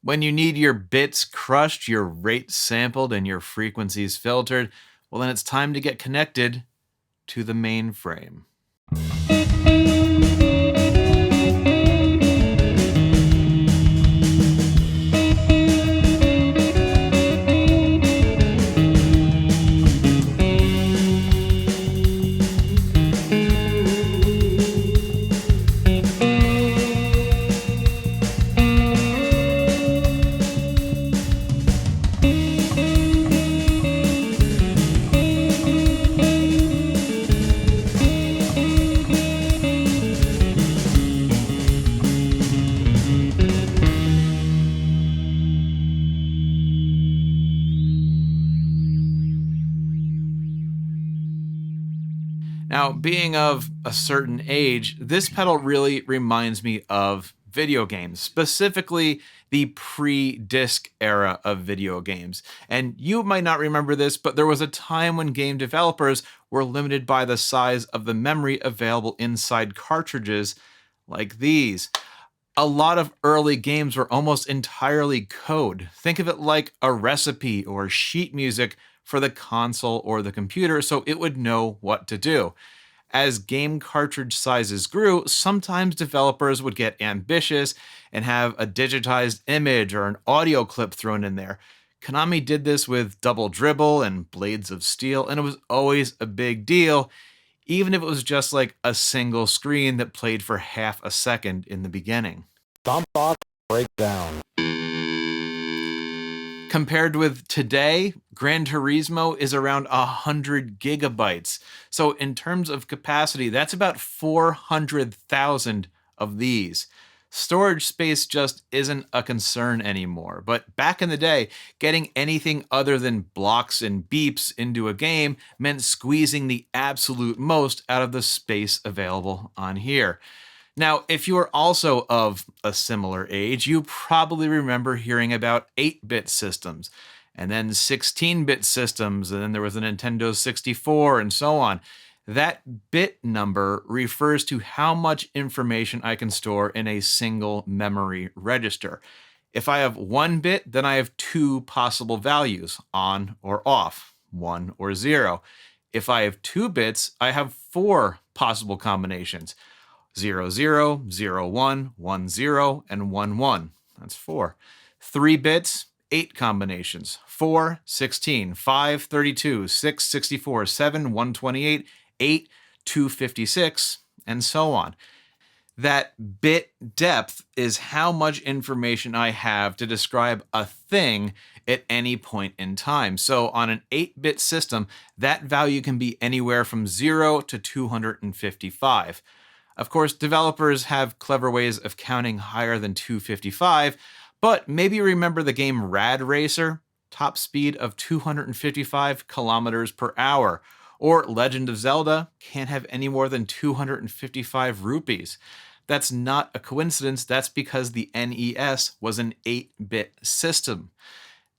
When you need your bits crushed, your rate sampled, and your frequencies filtered, well, then it's time to get connected to the mainframe. Now, being of a certain age, this pedal really reminds me of video games, specifically the pre-disc era of video games. And you might not remember this, but there was a time when game developers were limited by the size of the memory available inside cartridges like these. A lot of early games were almost entirely code. Think of it like a recipe or sheet music for the console or the computer so it would know what to do. As game cartridge sizes grew, sometimes developers would get ambitious and have a digitized image or an audio clip thrown in there. Konami did this with Double Dribble and Blades of Steel, and it was always a big deal, even if it was just like a single screen that played for half a second in the beginning. Stompbox breakdown. Compared with today, Gran Turismo is around 100 gigabytes. So in terms of capacity, that's about 400,000 of these. Storage space just isn't a concern anymore. But back in the day, getting anything other than blocks and beeps into a game meant squeezing the absolute most out of the space available on here. Now, if you are also of a similar age, you probably remember hearing about 8-bit systems, and then 16-bit systems, and then there was a Nintendo 64, and so on. That bit number refers to how much information I can store in a single memory register. If I have 1 bit, then I have 2 possible values, on or off, 1 or 0. If I have 2 bits, I have 4 possible combinations. 0, 0, 0, 1, 1, 0, and 1, 1. That's 4. 3 bits, 8 combinations. 4, 16, 5, 32, 6, 64, 7, 128, 8, 256, and so on. That bit depth is how much information I have to describe a thing at any point in time. So on an 8-bit system, that value can be anywhere from 0 to 255. Of course, developers have clever ways of counting higher than 255, but maybe remember the game Rad Racer, top speed of 255 kilometers per hour, or Legend of Zelda can't have any more than 255 rupees. That's not a coincidence, that's because the NES was an 8-bit system.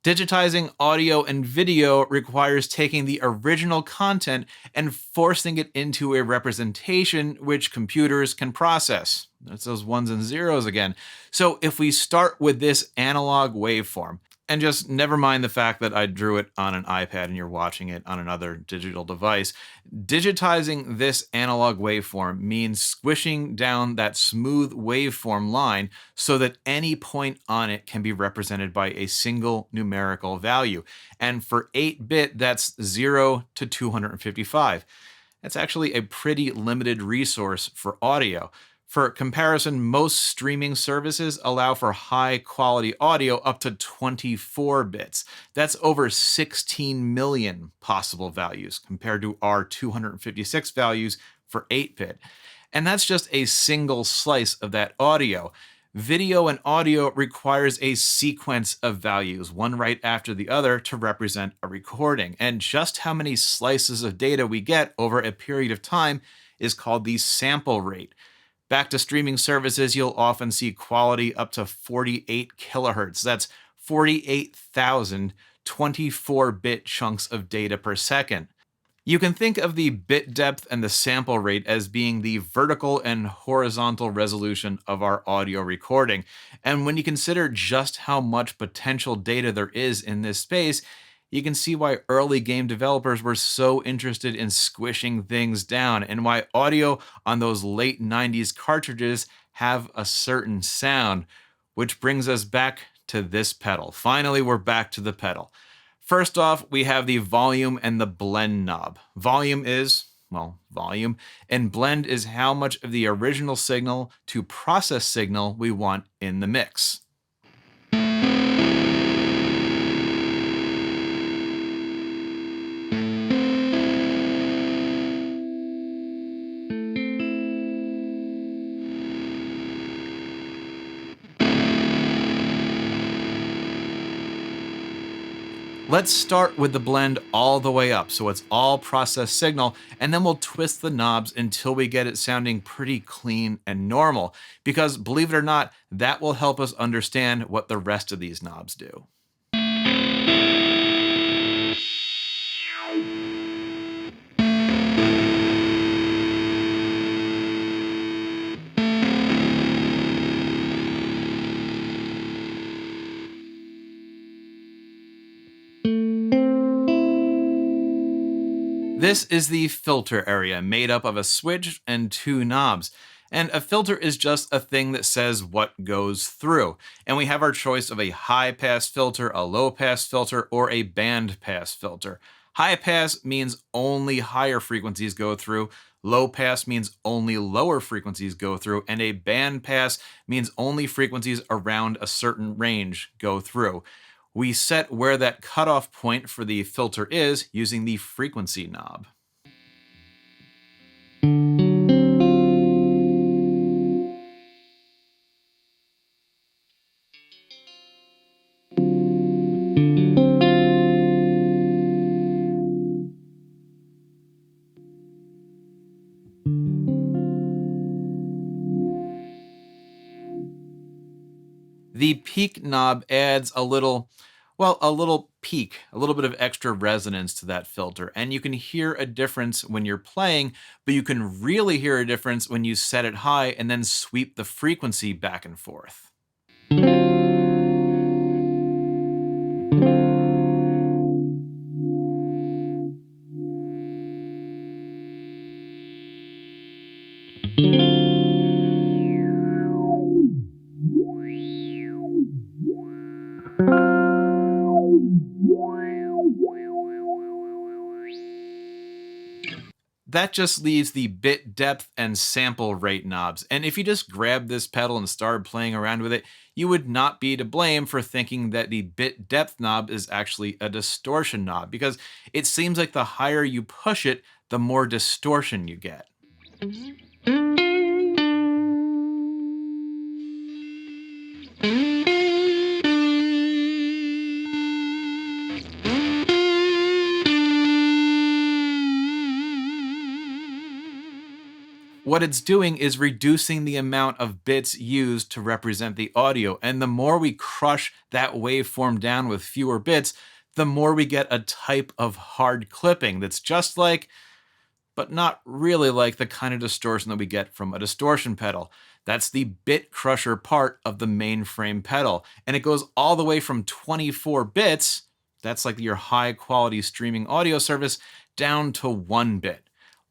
Digitizing audio and video requires taking the original content and forcing it into a representation which computers can process. That's those ones and zeros again. So if we start with this analog waveform, and just never mind the fact that I drew it on an iPad and you're watching it on another digital device. Digitizing this analog waveform means squishing down that smooth waveform line so that any point on it can be represented by a single numerical value. And for 8-bit, that's 0 to 255. That's actually a pretty limited resource for audio. For comparison, most streaming services allow for high quality audio up to 24 bits. That's over 16 million possible values compared to our 256 values for 8-bit. And that's just a single slice of that audio. Video and audio requires a sequence of values, one right after the other, to represent a recording. And just how many slices of data we get over a period of time is called the sample rate. Back to streaming services, you'll often see quality up to 48 kilohertz. That's 48,000 24-bit chunks of data per second. You can think of the bit depth and the sample rate as being the vertical and horizontal resolution of our audio recording. And when you consider just how much potential data there is in this space, you can see why early game developers were so interested in squishing things down and why audio on those late 90s cartridges have a certain sound, which brings us back to this pedal. Finally, we're back to the pedal. First off, we have the volume and the blend knob. Volume is, well, volume, and blend is how much of the original signal to process signal we want in the mix. Let's start with the blend all the way up, so it's all processed signal, and then we'll twist the knobs until we get it sounding pretty clean and normal, because believe it or not, that will help us understand what the rest of these knobs do. This is the filter area made up of a switch and two knobs. And a filter is just a thing that says what goes through. And we have our choice of a high pass filter, a low pass filter, or a band pass filter. High pass means only higher frequencies go through. Low pass means only lower frequencies go through. And a band pass means only frequencies around a certain range go through. We set where that cutoff point for the filter is using the frequency knob. The peak knob adds a little peak, a little bit of extra resonance to that filter. And you can hear a difference when you're playing, but you can really hear a difference when you set it high and then sweep the frequency back and forth. That just leaves the bit depth and sample rate knobs. And if you just grabbed this pedal and started playing around with it, you would not be to blame for thinking that the bit depth knob is actually a distortion knob, because it seems like the higher you push it, the more distortion you get. What it's doing is reducing the amount of bits used to represent the audio. And the more we crush that waveform down with fewer bits, the more we get a type of hard clipping that's just like, but not really like, the kind of distortion that we get from a distortion pedal. That's the bit crusher part of the Mainframe pedal. And it goes all the way from 24 bits, that's like your high quality streaming audio service, down to 1 bit.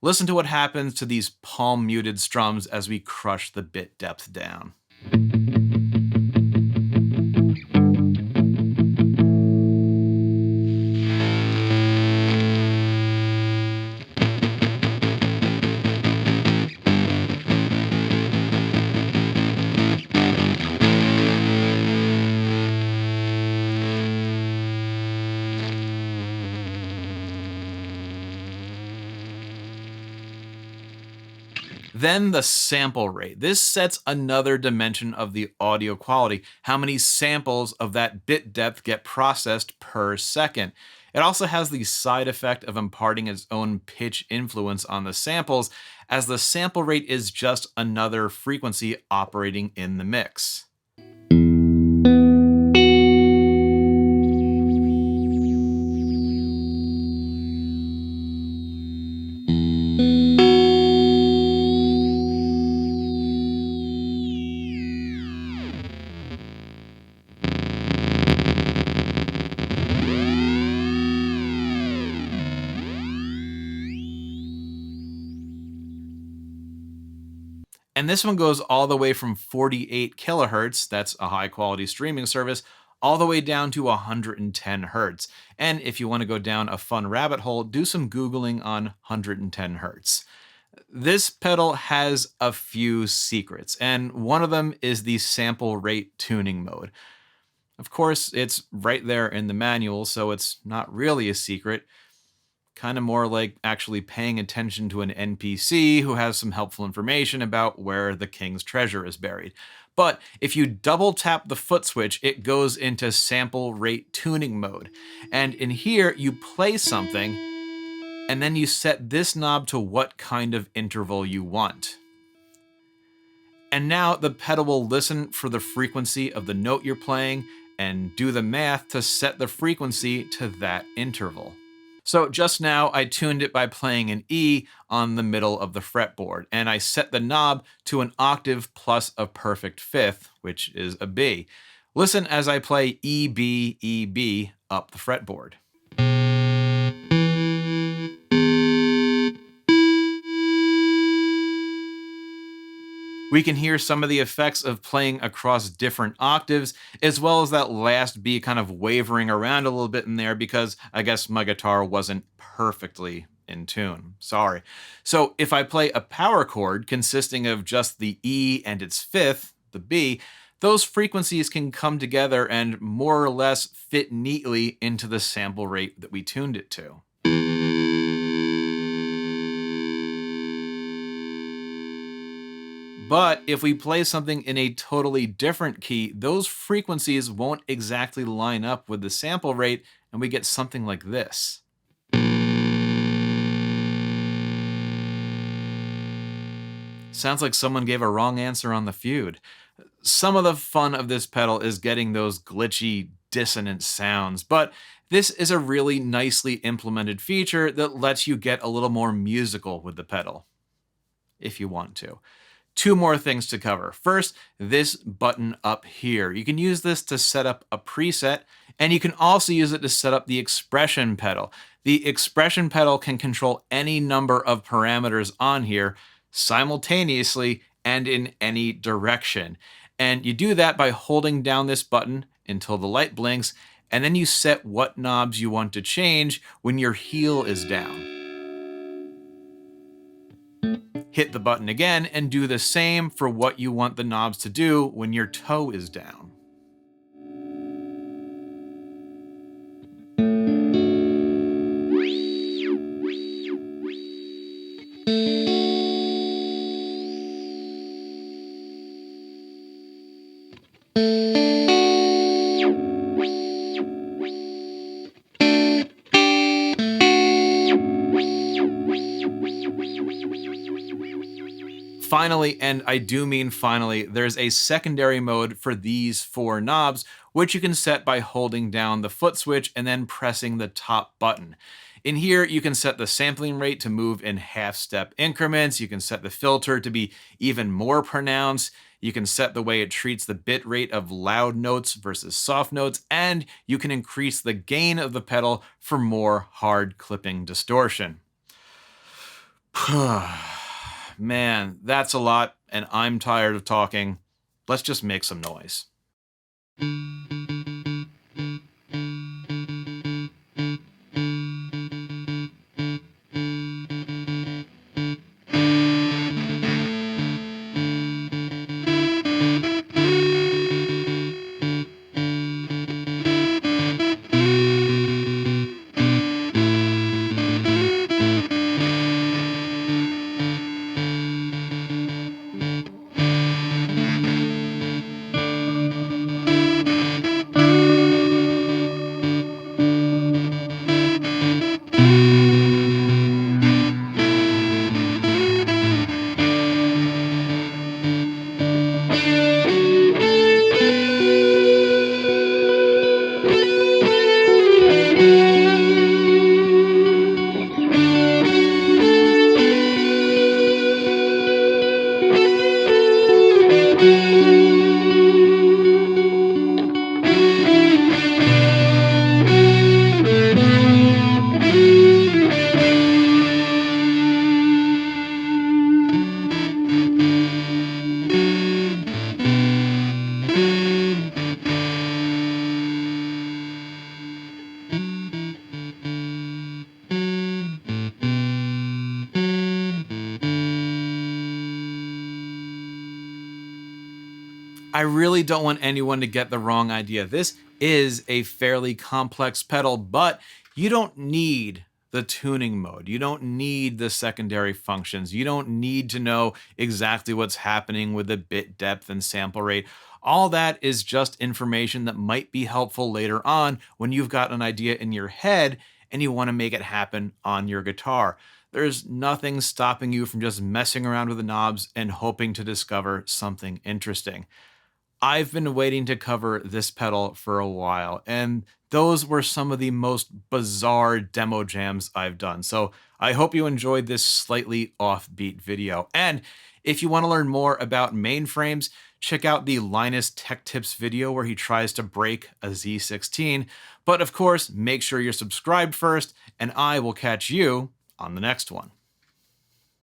Listen to what happens to these palm muted strums as we crush the bit depth down. Then the sample rate. This sets another dimension of the audio quality, how many samples of that bit depth get processed per second. It also has the side effect of imparting its own pitch influence on the samples, as the sample rate is just another frequency operating in the mix. And this one goes all the way from 48 kilohertz, that's a high quality streaming service, all the way down to 110 hertz. And if you want to go down a fun rabbit hole, do some Googling on 110 hertz. This pedal has a few secrets, and one of them is the sample rate tuning mode. Of course, it's right there in the manual, so it's not really a secret. Kind of more like actually paying attention to an NPC who has some helpful information about where the king's treasure is buried. But if you double tap the foot switch, it goes into sample rate tuning mode. And in here, you play something, and then you set this knob to what kind of interval you want. And now the pedal will listen for the frequency of the note you're playing and do the math to set the frequency to that interval. So just now I tuned it by playing an E on the middle of the fretboard, and I set the knob to an octave plus a perfect fifth, which is a B. Listen as I play E, B, E, B up the fretboard. We can hear some of the effects of playing across different octaves, as well as that last B kind of wavering around a little bit in there because I guess my guitar wasn't perfectly in tune. Sorry. So if I play a power chord consisting of just the E and its fifth, the B, those frequencies can come together and more or less fit neatly into the sample rate that we tuned it to. But if we play something in a totally different key, those frequencies won't exactly line up with the sample rate, and we get something like this. Sounds like someone gave a wrong answer on the feud. Some of the fun of this pedal is getting those glitchy, dissonant sounds, but this is a really nicely implemented feature that lets you get a little more musical with the pedal, if you want to. Two more things to cover. First, this button up here. You can use this to set up a preset, and you can also use it to set up the expression pedal. The expression pedal can control any number of parameters on here simultaneously and in any direction. And you do that by holding down this button until the light blinks, and then you set what knobs you want to change when your heel is down. Hit the button again and do the same for what you want the knobs to do when your toe is down. Finally, and I do mean finally, there's a secondary mode for these four knobs, which you can set by holding down the foot switch and then pressing the top button. In here, you can set the sampling rate to move in half-step increments. You can set the filter to be even more pronounced. You can set the way it treats the bit rate of loud notes versus soft notes, and you can increase the gain of the pedal for more hard clipping distortion. Man, that's a lot, and I'm tired of talking. Let's just make some noise. I really don't want anyone to get the wrong idea. This is a fairly complex pedal, but you don't need the tuning mode. You don't need the secondary functions. You don't need to know exactly what's happening with the bit depth and sample rate. All that is just information that might be helpful later on when you've got an idea in your head and you want to make it happen on your guitar. There's nothing stopping you from just messing around with the knobs and hoping to discover something interesting. I've been waiting to cover this pedal for a while, and those were some of the most bizarre demo jams I've done. So I hope you enjoyed this slightly offbeat video. And if you want to learn more about mainframes, check out the Linus Tech Tips video where he tries to break a Z16. But of course, make sure you're subscribed first, and I will catch you on the next one.